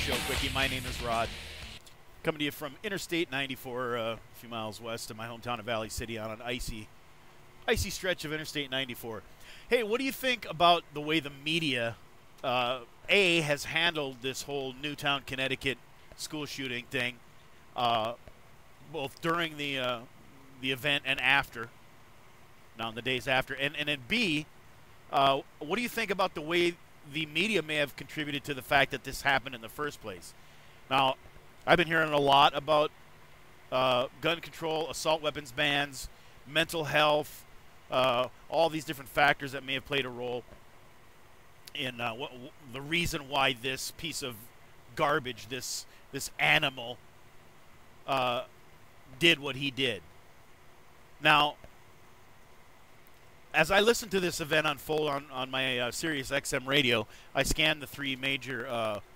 NorthXshow Quickie. My name is Rod. Coming to you from Interstate 94, a few miles west of my hometown of Valley City on an icy stretch of Interstate 94. Hey, what do you think about the way the media, has handled this whole Newtown, Connecticut school shooting thing, both during the event and after, now in the days after, and then B, what do you think about the way the media may have contributed to the fact that this happened in the first place? Now, I've been hearing a lot about gun control, assault weapons bans, mental health, all these different factors that may have played a role in the reason why this piece of garbage, this animal, did what he did. Now, as I listened to this event unfold on my Sirius XM radio, I scanned the three major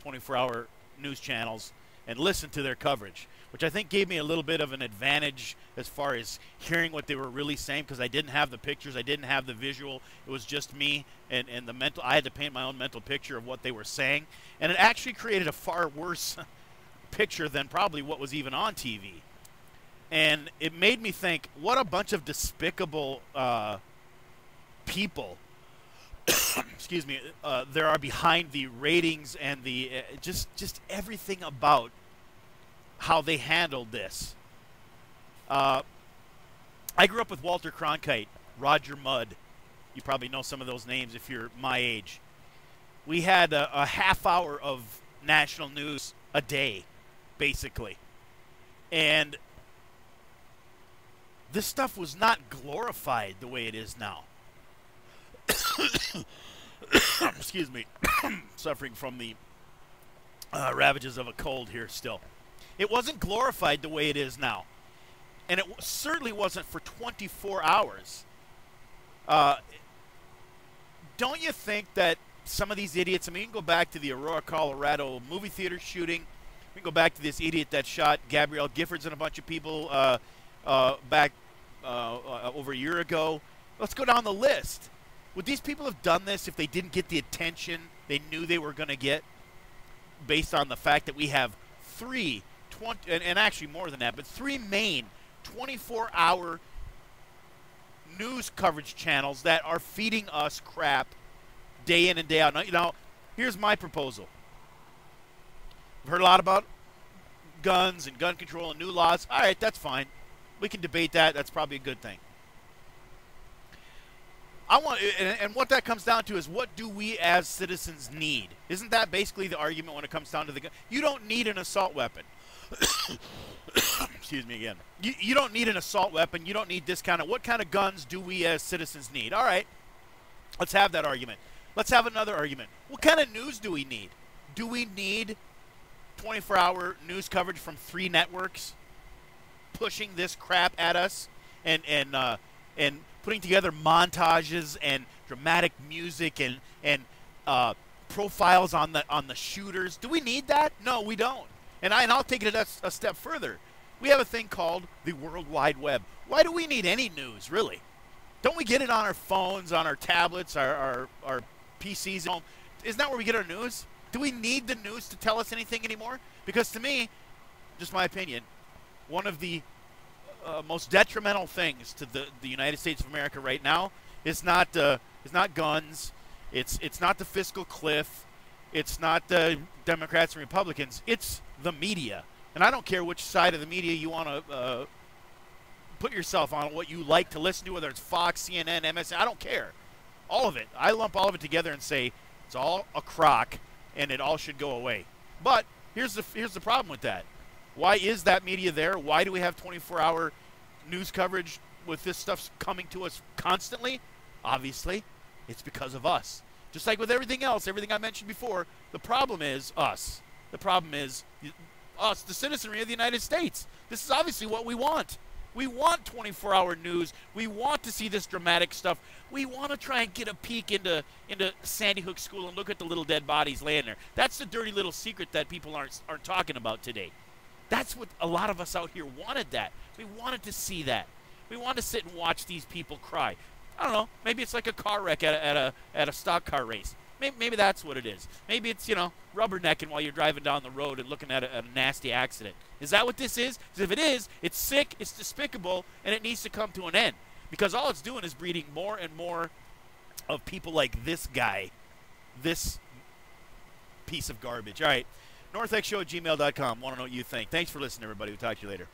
24-hour news channels and listened to their coverage, which I think gave me a little bit of an advantage as far as hearing what they were really saying, because I didn't have the pictures, I didn't have the visual. It was just me and the mental. I had to paint my own mental picture of what they were saying, and it actually created a far worse picture than probably what was even on TV. And it made me think, what a bunch of despicable people excuse me, there are behind the ratings and the just everything about how they handled this. I grew up with Walter Cronkite, Roger Mudd. You probably know some of those names if you're my age. We had a half hour of national news a day, basically. And this stuff was not glorified the way it is now. Excuse me. Suffering from the ravages of a cold here still. It wasn't glorified the way it is now. And it certainly wasn't for 24 hours. Don't you think that some of these idiots, I mean, you can go back to the Aurora, Colorado movie theater shooting. We can go back to this idiot that shot Gabrielle Giffords and a bunch of people back over a year ago. Let's go down the list. Would these people have done this if they didn't get the attention they knew they were going to get, based on the fact that we have and actually more than that, but three main 24-hour news coverage channels that are feeding us crap day in and day out? Now, here's my proposal. I've heard a lot about guns and gun control and new laws. All right, that's fine. We can debate that. That's probably a good thing. And what that comes down to is, what do we as citizens need? Isn't that basically the argument when it comes down to the gun? You don't need an assault weapon. Excuse me again. You don't need an assault weapon. You don't need this kind of... What kind of guns do we as citizens need? All right. Let's have that argument. Let's have another argument. What kind of news do we need? Do we need 24-hour news coverage from 3 networks pushing this crap at us and putting together montages and dramatic music and profiles on the shooters? Do we need that? No, we don't. And I'll take it a step further. We have a thing called the World Wide Web. Why do we need any news, really? Don't we get it on our phones, on our tablets, our PCs? Isn't that where we get our news? Do we need the news to tell us anything anymore? Because to me, just my opinion, one of the most detrimental things to the United States of America right now is not guns, it's not the fiscal cliff, it's not the Democrats and Republicans, it's the media. And I don't care which side of the media you want to put yourself on, what you like to listen to, whether it's Fox, CNN, MSN, I don't care. All of it. I lump all of it together and say it's all a crock and it all should go away. But here's the problem with that. Why is that media there? Why do we have 24-hour news coverage with this stuff coming to us constantly? Obviously, it's because of us. Just like with everything else, everything I mentioned before, the problem is us. The problem is us, the citizenry of the United States. This is obviously what we want. We want 24-hour news. We want to see this dramatic stuff. We want to try and get a peek into Sandy Hook School and look at the little dead bodies laying there. That's the dirty little secret that people aren't talking about today. That's what a lot of us out here wanted. That we wanted to see that. We wanted to sit and watch these people cry. I don't know. Maybe it's like a car wreck at a stock car race. Maybe that's what it is. Maybe it's, rubbernecking while you're driving down the road and looking at a nasty accident. Is that what this is? Because if it is, it's sick, it's despicable, and it needs to come to an end. Because all it's doing is breeding more and more of people like this guy, this piece of garbage. All right, NorthXshow@gmail.com. Want to know what you think. Thanks for listening, everybody. We'll talk to you later.